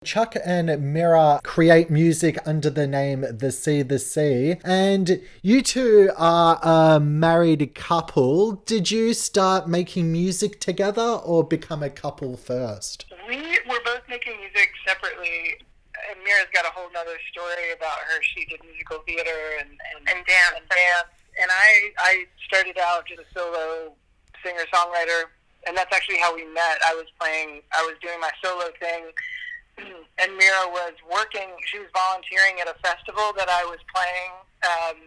Chuck and Mira create music under the name The Sea, and you two are a married couple. Did you start making music together or become a couple first? We were both making music separately. And Mira's got a whole nother story about her. She did musical theater and dance. And dance. And I started out just a solo singer-songwriter, and that's actually how we met. I was doing my solo thing, and Mira was working. She was volunteering at a festival that I was playing, and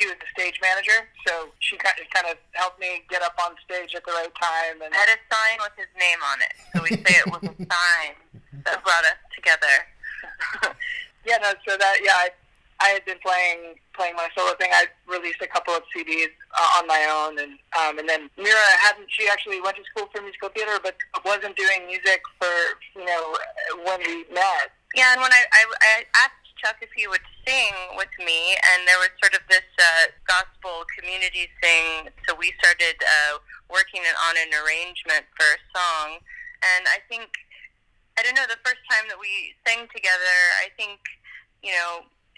she was the stage manager. So she kind of helped me get up on stage at the right time. And I had a sign with his name on it, so we say it was a sign that brought us together. I had been playing my solo thing. I released a couple of CDs on my own, and then Mira she actually went to school for musical theater, but wasn't doing music for when we met. Yeah, and when I asked Chuck if he would sing with me, and there was sort of this gospel community thing, so we started working on an arrangement for a song, and I think, I don't know, the first time that we sang together, I think,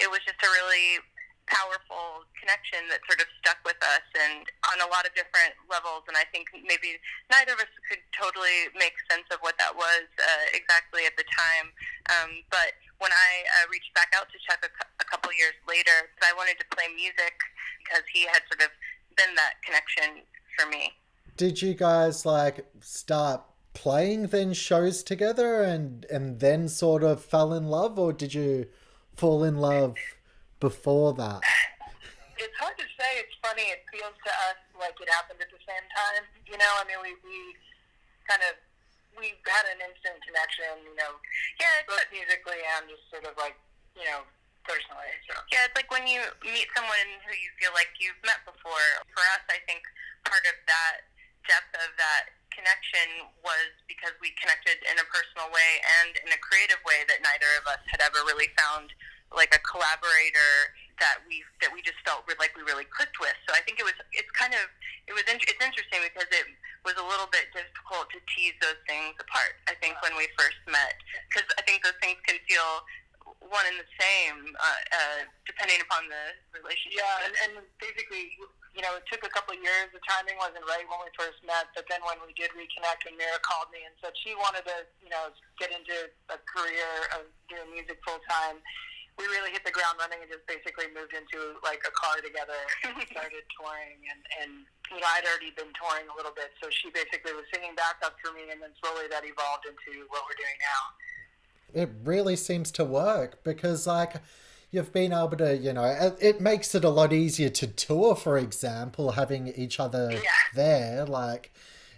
it was just a really powerful connection that sort of stuck with us and on a lot of different levels, and I think maybe neither of us could totally make sense of what that was exactly at the time, but when I reached back out to Chuck a couple years later, I wanted to play music because he had sort of been that connection for me. Did you guys start playing then shows together and then sort of fell in love, or did you fall in love before that? It's hard to say. It's funny. It feels to us like it happened at the same time. We had an instant connection, both musically and just sort of personally. So. Yeah, it's like when you meet someone who you feel like you've met before. For us, I think part of that depth of that connection was because we connected in a personal way and in a creative way that neither of us had ever really found like a collaborator that we just felt like we really clicked with. So I think it's interesting because it was a little bit difficult to tease those things apart, I think, when we first met, because I think those things can feel one and the same depending upon the relationship. Yeah, and basically, it took a couple of years. The timing wasn't right when we first met, but then when we did reconnect, and Mira called me and said she wanted to, get into a career of doing music full time, we really hit the ground running and just basically moved into a car together and started touring. And I'd already been touring a little bit, so she basically was singing backup for me, and then slowly that evolved into what we're doing now. It really seems to work because you've been able to, it makes it a lot easier to tour, for example, having each other there.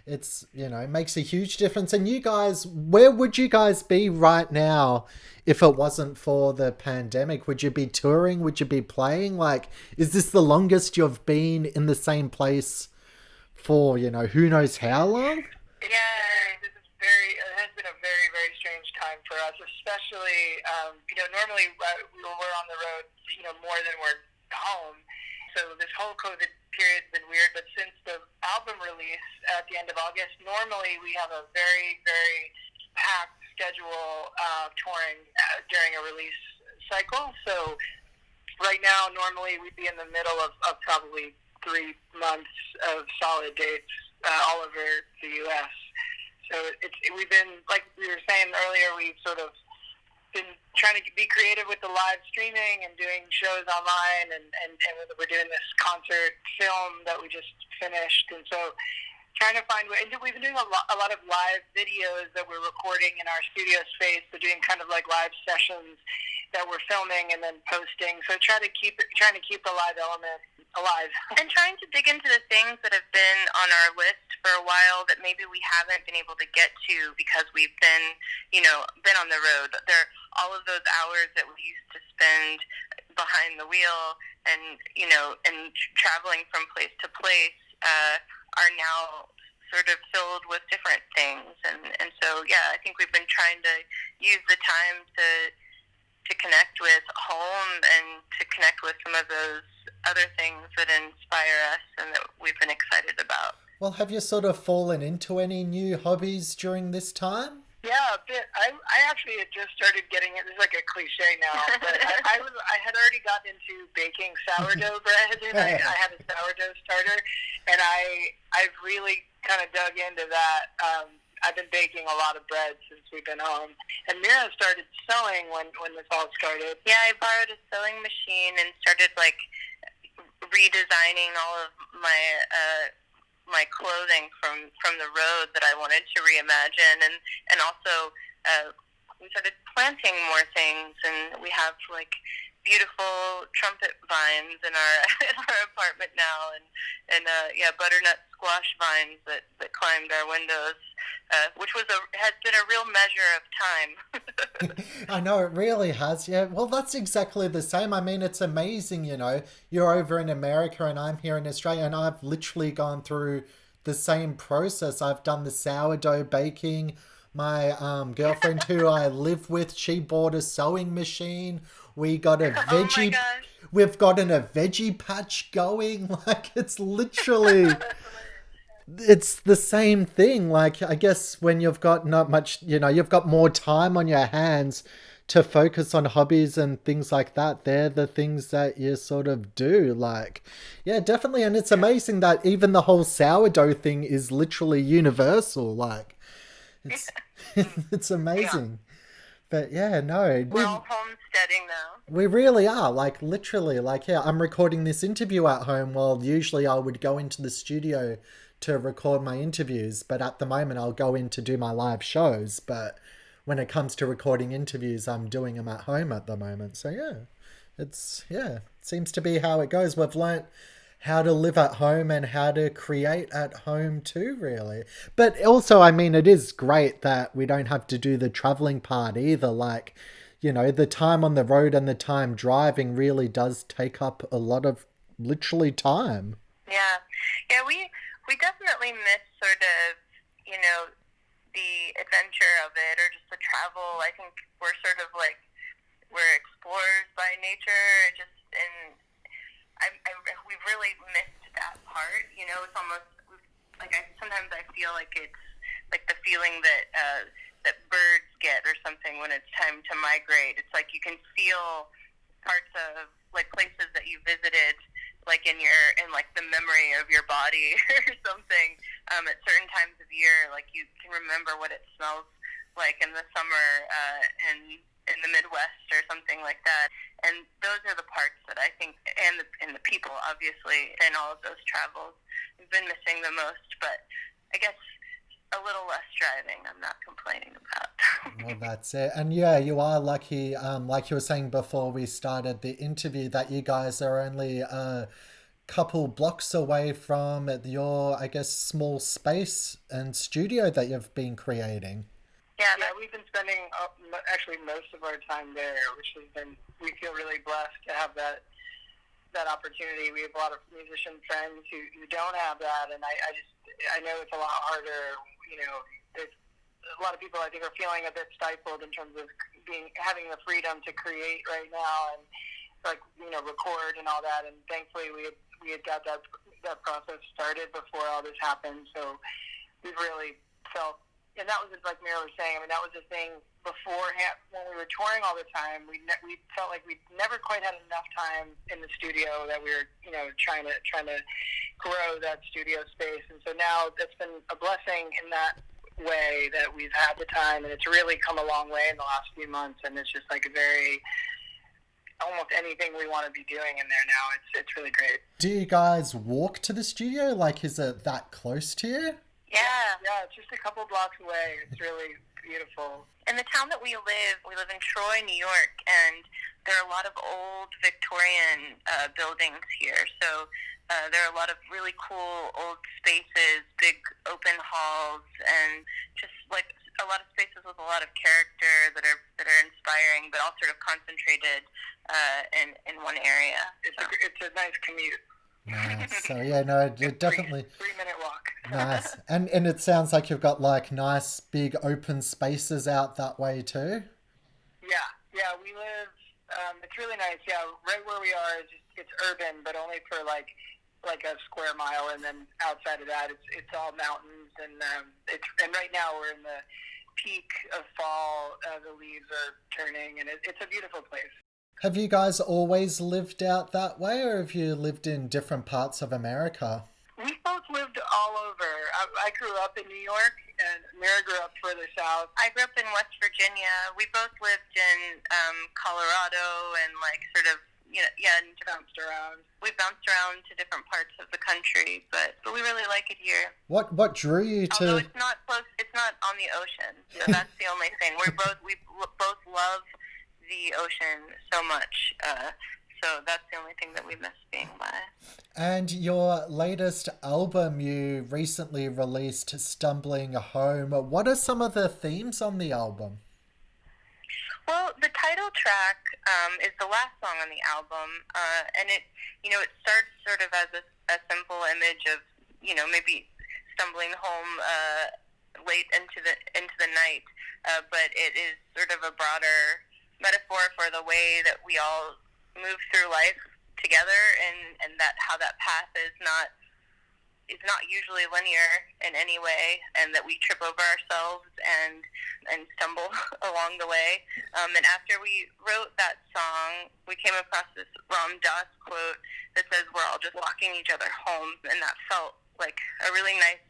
It's, it makes a huge difference. And you guys, where would you guys be right now if it wasn't for the pandemic? Would you be touring? Would you be playing? Is this the longest you've been in the same place for, who knows how long? Yeah, it has been a very, very strange time for us, especially, normally we're on the road, more than we're home. So this whole COVID period's been weird, but since the album release at the end of August, normally we have a very, very packed schedule touring during a release cycle. So right now, normally we'd be in the middle of probably 3 months of solid dates all over the U.S. So we've been, like we were saying earlier, we've sort of been trying to be creative with the live streaming and doing shows online, and we're doing this concert film that we just finished, and so trying to find ways. We've been doing a lot of live videos that we're recording in our studio space, so doing kind of like live sessions that we're filming and then posting. So trying to keep the live element alive. And trying to dig into the things that have been on our list for a while that maybe we haven't been able to get to because we've been on the road. There, all of those hours that we used to spend behind the wheel and traveling from place to place are now sort of filled with different things. And so, I think we've been trying to use the time to connect with home and to connect with some of those other things that inspire us and that we've been excited about. Well, have you sort of fallen into any new hobbies during this time? Yeah, a bit. I actually had just started getting it. This is like a cliche now, but I had already gotten into baking sourdough bread, and I had a sourdough starter, and I've really kind of dug into that. I've been baking a lot of bread since we've been home, and Mira started sewing when this all started. Yeah, I borrowed a sewing machine and started like redesigning all of my clothing from the road that I wanted to reimagine, and also we started planting more things, and we have like beautiful trumpet vines in our in our apartment now, and yeah, butternut squash vines that climbed our windows, which has been a real measure of time. I know it really has. Yeah. Well, that's exactly the same. I mean, it's amazing, you know. You're over in America and I'm here in Australia, and I've literally gone through the same process. I've done the sourdough baking. My girlfriend who I live with, she bought a sewing machine. We got a Oh my veggie gosh. we've gotten a veggie patch going. Like it's literally it's the same thing. Like, I guess when you've got not much, you know, you've got more time on your hands to focus on hobbies and things like that. They're the things that you sort of do. Like, yeah, definitely. And it's amazing that even the whole sourdough thing is literally universal. Like, it's, it's Yeah. amazing. But yeah, no, We're all homesteading now. we really are. Like, literally, like, yeah, I'm recording this interview at home while usually I would go into the studio to record my interviews, but at the moment I'll go in to do my live shows. But when it comes to recording interviews, I'm doing them at home at the moment. So yeah, it seems to be how it goes. We've learnt how to live at home and how to create at home too, really. But also, I mean, it is great that we don't have to do the traveling part either. Like, you know, the time on the road and the time driving really does take up a lot of literally time. Yeah, yeah, we definitely miss sort of, you know, the adventure of it or just the travel. I think we're sort of like we're explorers by nature, just and we've really missed that part. You know, it's almost like sometimes I feel like it's like the feeling that that birds get or something when it's time to migrate. It's like you can feel parts of like places that you visited like in like the memory of your body or something at certain times of year, like you can remember what it smells like in the summer in the Midwest or something like that. And those are the parts that I think, and the people obviously in all of those travels, we've been missing the most. But I guess a little less driving, I'm not complaining about. Well, that's it. And yeah, you are lucky, like you were saying before we started the interview, that you guys are only a couple blocks away from your, I guess, small space and studio that you've been creating. Yeah, Yeah, we've been spending actually most of our time there, which has been, we feel really blessed to have that opportunity. We have a lot of musician friends who don't have that, and I know it's a lot harder. You know, there's a lot of people I think are feeling a bit stifled in terms of having the freedom to create right now and like, you know, record and all that. And thankfully we had got that process started before all this happened. So we've really felt, and that was just like Mira was saying. I mean, that was the thing beforehand when we were touring all the time. We felt like we never quite had enough time in the studio, that we were, you know, trying to grow that studio space. And so now that's been a blessing in that way, that we've had the time, and it's really come a long way in the last few months. And it's just like a very, almost anything we want to be doing in there now. It's really great. Do you guys walk to the studio? Like, is it that close to you? yeah. It's just a couple blocks away. It's really beautiful. In the town that we live in Troy, New York, and there are a lot of old Victorian buildings here. So there are a lot of really cool old spaces, big open halls, and just like a lot of spaces with a lot of character that are inspiring, but all sort of concentrated in one area. It's a nice commute. Nice. So yeah, no, definitely 3-minute walk. nice. And it sounds like you've got like nice big open spaces out that way too. Yeah. We live. It's really nice. Yeah, right where we are is it's urban, but only for like a square mile, and then outside of that, it's all mountains, and and right now we're in the peak of fall, the leaves are turning, and it's a beautiful place. Have you guys always lived out that way, or have you lived in different parts of America? We both lived all over. I grew up in New York, and Mira grew up further south. I grew up in West Virginia. We both lived in Colorado and sort of, and bounced around. We bounced around to different parts of the country, but we really like it here. What drew you to? Although it's not close, it's not on the ocean, so that's the only thing. We both love the ocean so much. So that's the only thing that we miss being by. And your latest album you recently released, Stumbling Home. What are some of the themes on the album? Well, the title track is the last song on the album, and it starts sort of as a simple image of maybe stumbling home late into the night, but it is sort of a broader metaphor for the way that we all move through life together, and that how that path is not usually linear in any way, and that we trip over ourselves and stumble along the way. And after we wrote that song, we came across this Ram Dass quote that says, "We're all just walking each other home," and that felt like a really nice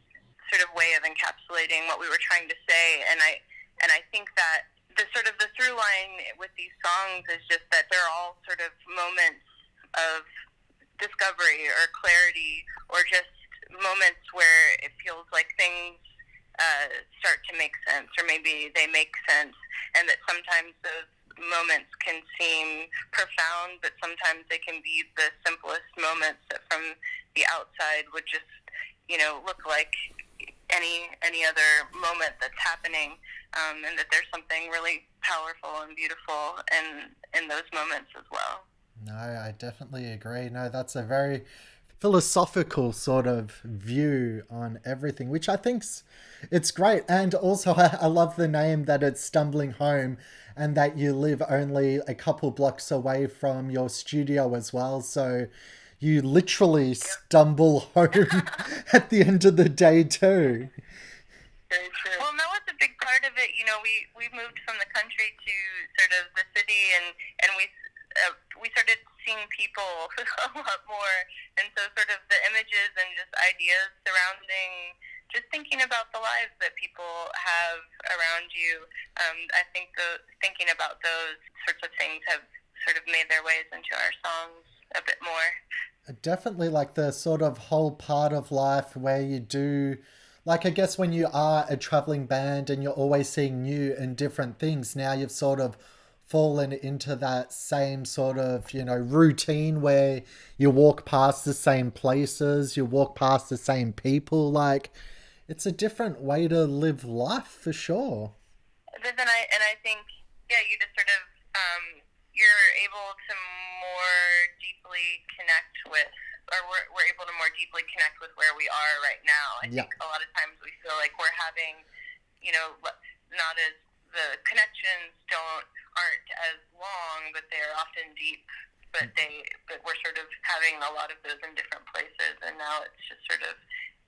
sort of way of encapsulating what we were trying to say. And I think that the through line with these songs is just that they're all sort of moments of discovery or clarity, or just moments where it feels like things start to make sense, or maybe they make sense, and that sometimes those moments can seem profound, but sometimes they can be the simplest moments that from the outside would just look like any other moment that's happening, and that there's something really powerful and beautiful in those moments as well. No, I definitely agree. No, that's a very philosophical sort of view on everything, which I think's it's great. And also I love the name that it's Stumbling Home, and that you live only a couple blocks away from your studio as well. So you literally stumble home at the end of the day too. Very true. Well, that was a big part of it. We moved from the country to sort of the city, and we started seeing people a lot more, and so sort of the images and just ideas surrounding just thinking about the lives that people have around you. I think thinking about those sorts of things have sort of made their ways into our songs a bit more. Definitely, like the sort of whole part of life where you do, like I guess when you are a traveling band and you're always seeing new and different things, now you've sort of fallen into that same sort of, routine where you walk past the same places, you walk past the same people. Like, it's a different way to live life for sure. And I think, you just sort of, you're able to more deeply connect with, or we're able to more deeply connect with where we are right now. I think a lot of times we feel like we're having, not as, the connections aren't as long, but they're often deep. But we're sort of having a lot of those in different places, and now it's just sort of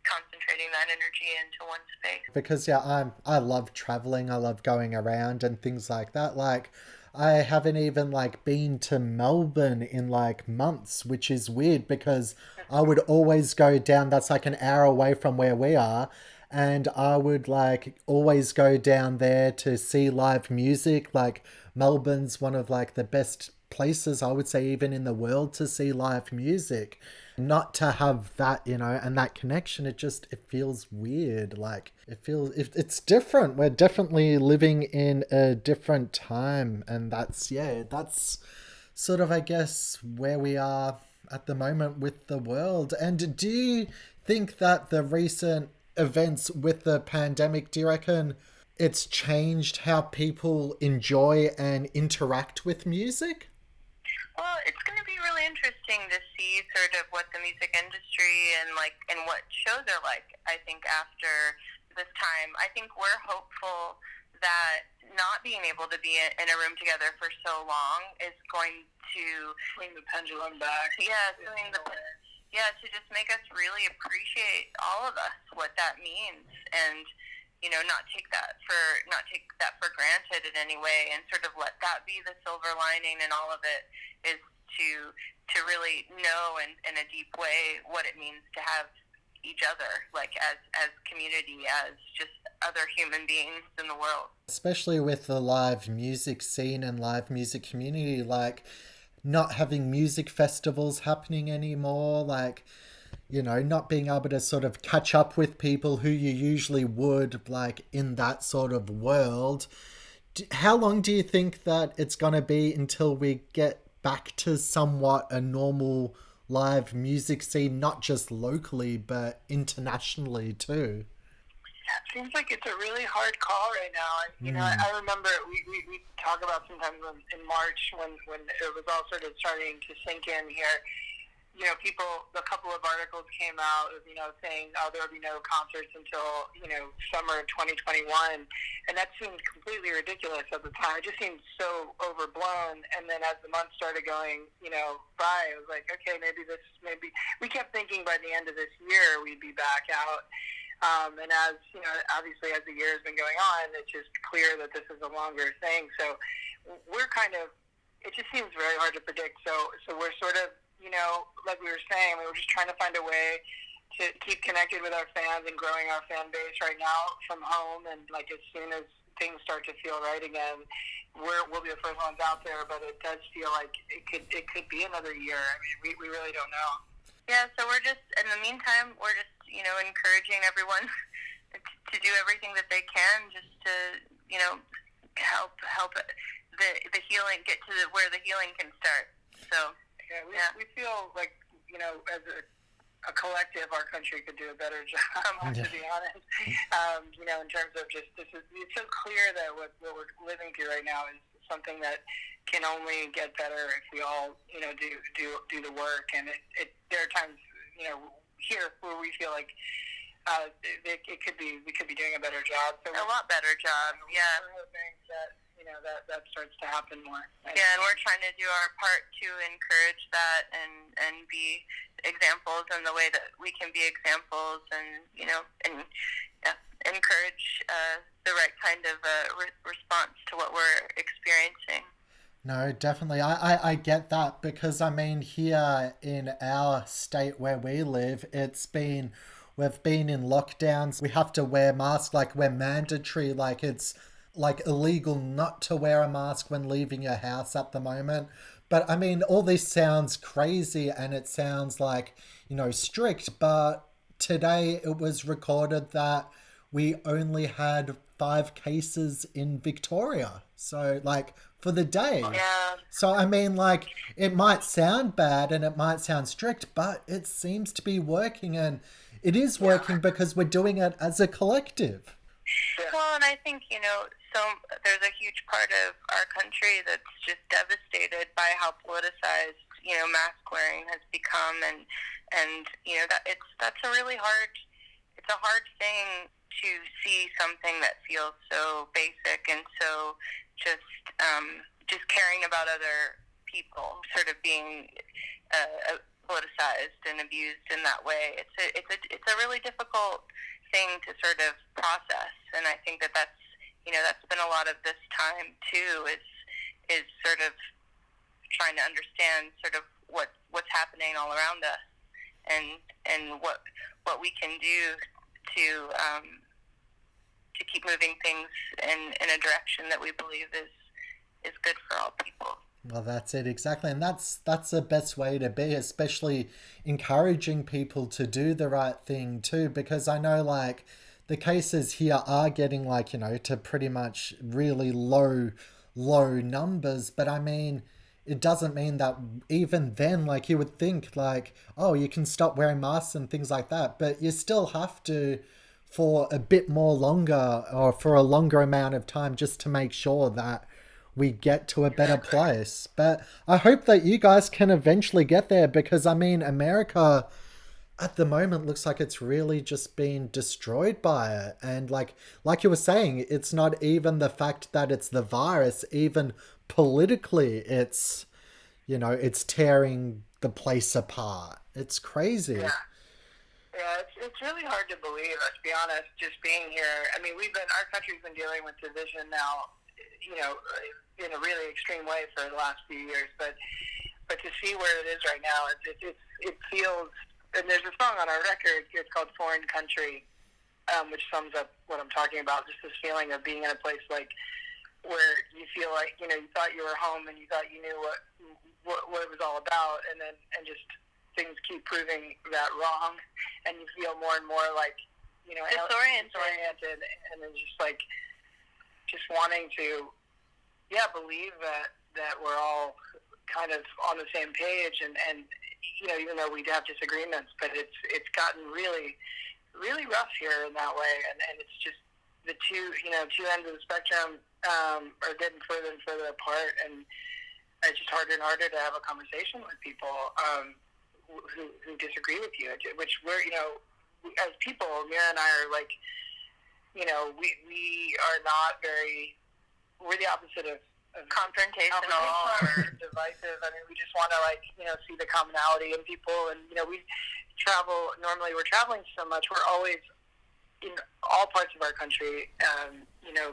concentrating that energy into one space. Because I love traveling, I love going around and things like that. Like, I haven't even been to Melbourne in months, which is weird because I would always go down. That's an hour away from where we are. And I would always go down there to see live music. Melbourne's one of the best places, I would say, even in the world, to see live music. Not to have that, and that connection, it feels weird. It's different. We're definitely living in a different time, and that's sort of, I guess, where we are at the moment with the world. And do you think that the recent events with the pandemic, do you reckon it's changed how people enjoy and interact with music? Well, it's going to be really interesting to see sort of what the music industry and what shows are like, I think, after this time. I think we're hopeful that not being able to be in a room together for so long is going to swing the pendulum back. To just make us really appreciate, all of us, what that means, and not take that for granted in any way, and sort of let that be the silver lining in all of it, is to really know in a deep way what it means to have each other, like as community, as just other human beings in the world. Especially with the live music scene and live music community, like not having music festivals happening anymore, like, you know, not being able to sort of catch up with people who you usually would, like, in that sort of world. How long do you think that it's going to be until we get back to somewhat a normal live music scene, not just locally, but internationally too? Yeah, it seems like it's a really hard call right now. I remember we talk about sometimes in March when it was all sort of starting to sink in here. A couple of articles came out, saying, oh, there'll be no concerts until, summer of 2021. And that seemed completely ridiculous at the time. It just seemed so overblown. And then as the months started going, by, it was like, okay, maybe we kept thinking by the end of this year we'd be back out. And as, obviously as the year has been going on, it's just clear that this is a longer thing. So we're it just seems very hard to predict. So we're sort of, like we were saying, we were just trying to find a way to keep connected with our fans and growing our fan base right now from home. And like as soon as things start to feel right again, we'll be the first ones out there. But it does feel like it could be another year. I mean, we really don't know. Yeah. So we're just, in the meantime, we're just encouraging everyone to do everything that they can just to help the healing get to where the healing can start. So. Yeah, we feel like, as a collective, our country could do a better job, to be honest. In terms of just, it's so clear that what we're living through right now is something that can only get better if we all, do the work. And there are times, here where we feel like we could be doing a better job. So a lot better job, yeah. We're hoping that, that starts to happen more. Yeah, and we're trying to do our part to encourage that and be examples in the way that we can be examples, and encourage the right kind of response to what we're experiencing. No, definitely. I get that, because I mean, here in our state where we live, we've been in lockdowns. We have to wear masks, like we're mandatory, like it's like illegal not to wear a mask when leaving your house at the moment. But I mean, all this sounds crazy and it sounds like, strict, but today it was recorded that we only had 5 cases in Victoria. So like for the day. Yeah. So I mean, like, it might sound bad and it might sound strict, but it seems to be working, and it is working because we're doing it as a collective. Well, and I think, so there's a huge part of our country that's just devastated by how politicized, mask wearing has become, and that's a really hard thing to see something that feels so basic and so just caring about other people sort of being politicized and abused in that way. It's a really difficult thing to sort of process, and I think that's been a lot of this time too, is sort of trying to understand sort of what's happening all around us, and what we can do to keep moving things in a direction that we believe is good for all people. Well, that's it, exactly. And that's the best way to be, especially encouraging people to do the right thing too, because I know, like, the cases here are getting, like, to pretty much really low numbers. But I mean, it doesn't mean that even then, like, you would think, like, oh, you can stop wearing masks and things like that, but you still have to for a bit more longer, or for a longer amount of time, just to make sure that we get to a better place. But I hope that you guys can eventually get there, because I mean, America at the moment looks like it's really just being destroyed by it. And like you were saying, it's not even the fact that it's the virus, even politically it's, it's tearing the place apart. It's crazy. Yeah. Yeah, it's really hard to believe. Let's be honest. Just being here, I mean, our country's been dealing with division now, in a really extreme way for the last few years. But to see where it is right now, it feels. And there's a song on our record. It's called "Foreign Country," which sums up what I'm talking about. Just this feeling of being in a place like where you feel like you thought you were home and you thought you knew what it was all about, and just things keep proving that wrong, and you feel more and more like disoriented, and then just wanting to believe that we're all kind of on the same page, and even though we have disagreements, but it's gotten really really rough here in that way, and it's just the two ends of the spectrum are getting further and further apart, and it's just harder and harder to have a conversation with people who disagree with you, which we're as people, Mira and I are like, we are not very, we're the opposite of confrontational or divisive. I mean, we just want to see the commonality in people, and we travel. Normally, we're traveling so much. We're always in all parts of our country.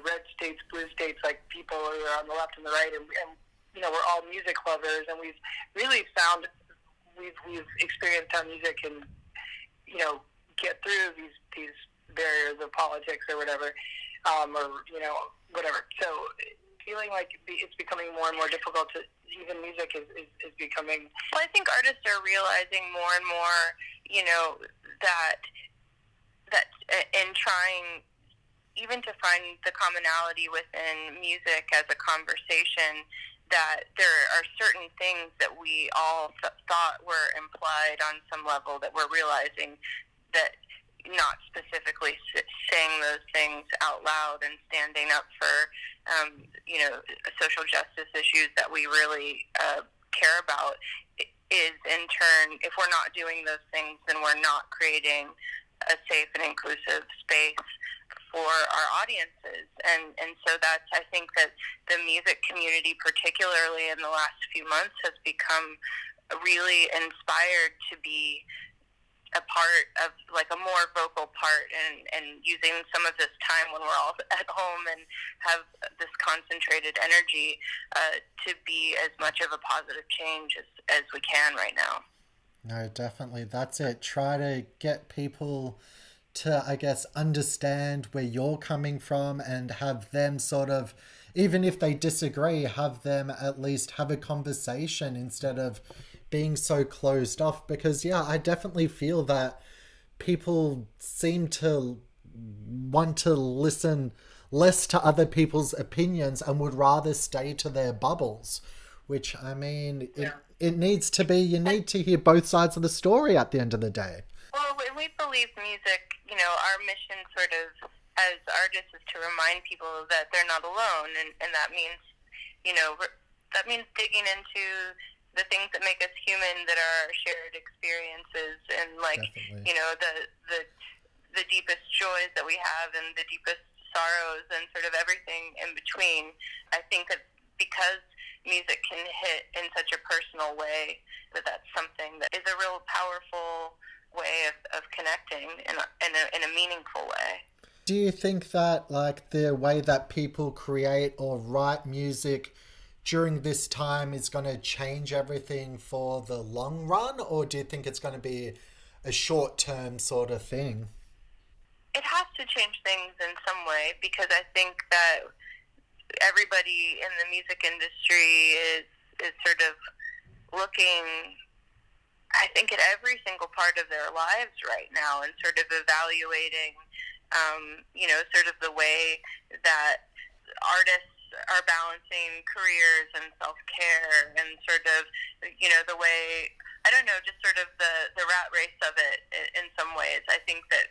Red states, blue states, like people who are on the left and the right, and we're all music lovers, and we've really found we've experienced how music can get through these barriers of politics or whatever, whatever. So feeling like it's becoming more and more difficult to even music is becoming. Well, I think artists are realizing more and more, that in trying even to find the commonality within music as a conversation, that there are certain things that we all thought were implied on some level that we're realizing that not specifically saying those things out loud and standing up for, social justice issues that we really care about is in turn, if we're not doing those things, then we're not creating a safe and inclusive space for our audiences. And so that's, I think that the music community, particularly in the last few months, has become really inspired to be a part of, like, a more vocal part, and using some of this time when we're all at home and have this concentrated energy to be as much of a positive change as we can right now. No, definitely. That's it. Try to get people to, I guess, understand where you're coming from, and have them sort of, even if they disagree, have them at least have a conversation instead of being so closed off. Because I definitely feel that people seem to want to listen less to other people's opinions and would rather stay to their bubbles, which, I mean, it needs to be, you need to hear both sides of the story at the end of the day. Well, we believe music, our mission sort of as artists is to remind people that they're not alone, and that means, that means digging into the things that make us human, that are our shared experiences, and Definitely. The deepest joys that we have, and the deepest sorrows, and sort of everything in between. I think that because music can hit in such a personal way, that's something that is a real powerful way of connecting in a meaningful way. Do you think that, like, the way that people create or write music during this time is going to change everything for the long run, or do you think it's going to be a short-term sort of thing? It has to change things in some way, because I think that everybody in the music industry is sort of looking, I think, at every single part of their lives right now, and sort of evaluating, sort of the way that artists are balancing careers and self-care, and sort of, the way, I don't know, just sort of the rat race of it in some ways. I think that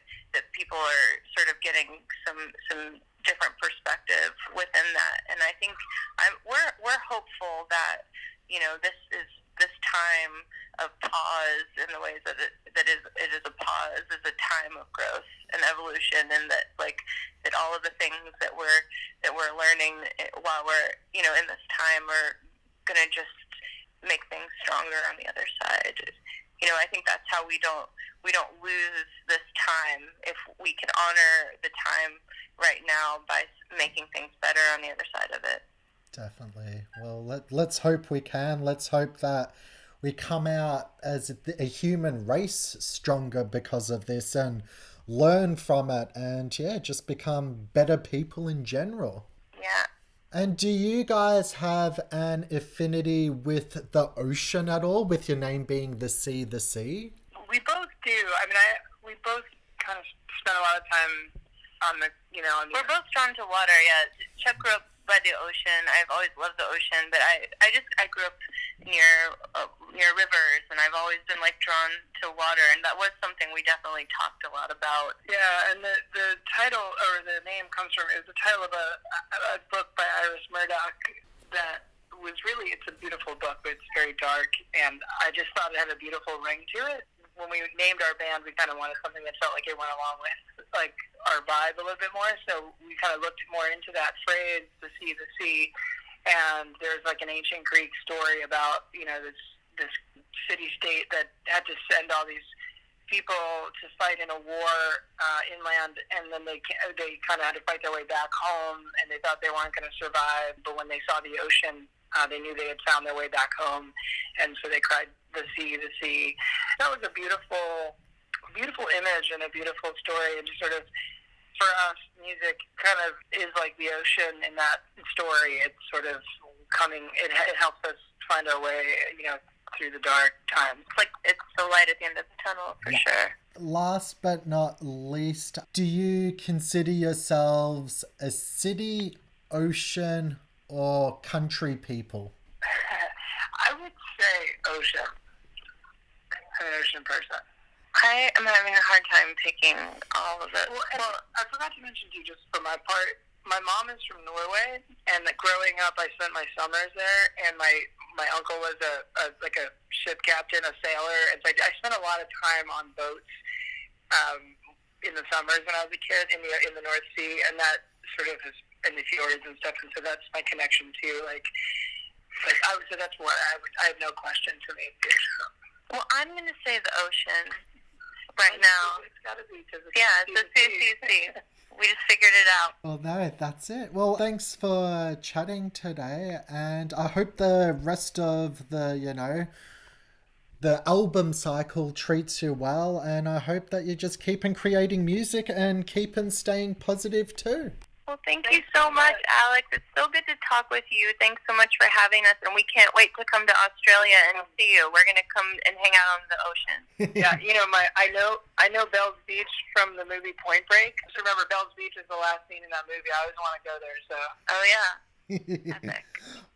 people are sort of getting some different perspective within that, and I think we're hopeful that this time of pause, in the ways that it is a pause, is a time of growth and evolution, and that that all of the things that we're learning while we're in this time are going to just make things stronger on the other side. I think that's how we don't we don't lose this time if we can honor the time right now by making things better on the other side of it. Definitely. Well, let's hope we can. Let's hope that we come out as a human race stronger because of this and learn from it and, yeah, just become better people in general. Yeah. And do you guys have an affinity with the ocean at all, with your name being the sea, the sea? We both do. I mean, we both kind of spend a lot of time on the, We're both drawn to water, yeah. Chuck grew up by the ocean. I've always loved the ocean, but I grew up near rivers, and I've always been drawn to water, and that was something we definitely talked a lot about. Yeah, and the title or the name comes from, it was the title of a book by Iris Murdoch that was really, it's a beautiful book, but it's very dark, and I just thought it had a beautiful ring to it. When we named our band, we kind of wanted something that felt like it went along with our vibe a little bit more. So we kind of looked more into that phrase, the sea, and there's an ancient Greek story about this city-state that had to send all these people to fight in a war inland, and then they kind of had to fight their way back home, and they thought they weren't going to survive. But when they saw the ocean, they knew they had found their way back home, and so they cried, the sea. That was a beautiful image and a beautiful story, and just sort of, for us, music kind of is like the ocean in that story. It's sort of it helps us find our way, through the dark times. It's the light at the end of the tunnel, for sure. Last but not least, do you consider yourselves a city, ocean, or country people? I would say ocean. I'm an ocean person. I am having a hard time picking all of it. Well, I forgot to mention to you, just for my part, my mom is from Norway, and growing up, I spent my summers there, and my uncle was a ship captain, a sailor, and so I spent a lot of time on boats in the summers when I was a kid in the North Sea, and that sort of is in the fjords and stuff, and so that's my connection to I would say that's what I have no question to me. Well, I'm going to say the ocean right now. It's got to be because it's the sea. We just figured it out. Well, no, that's it. Well, thanks for chatting today, and I hope the rest of the album cycle treats you well, and I hope that you just keep on creating music and keep on staying positive too. Well, thanks you so much, Alex. It's so good to talk with you. Thanks so much for having us, and we can't wait to come to Australia and see you. We're going to come and hang out on the ocean. Yeah, I know Bells Beach from the movie Point Break. So remember, Bells Beach is the last scene in that movie. I always want to go there. So. Oh yeah. Epic.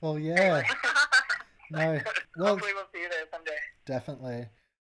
Well, yeah. No. Well, hopefully we'll see you there someday. Definitely.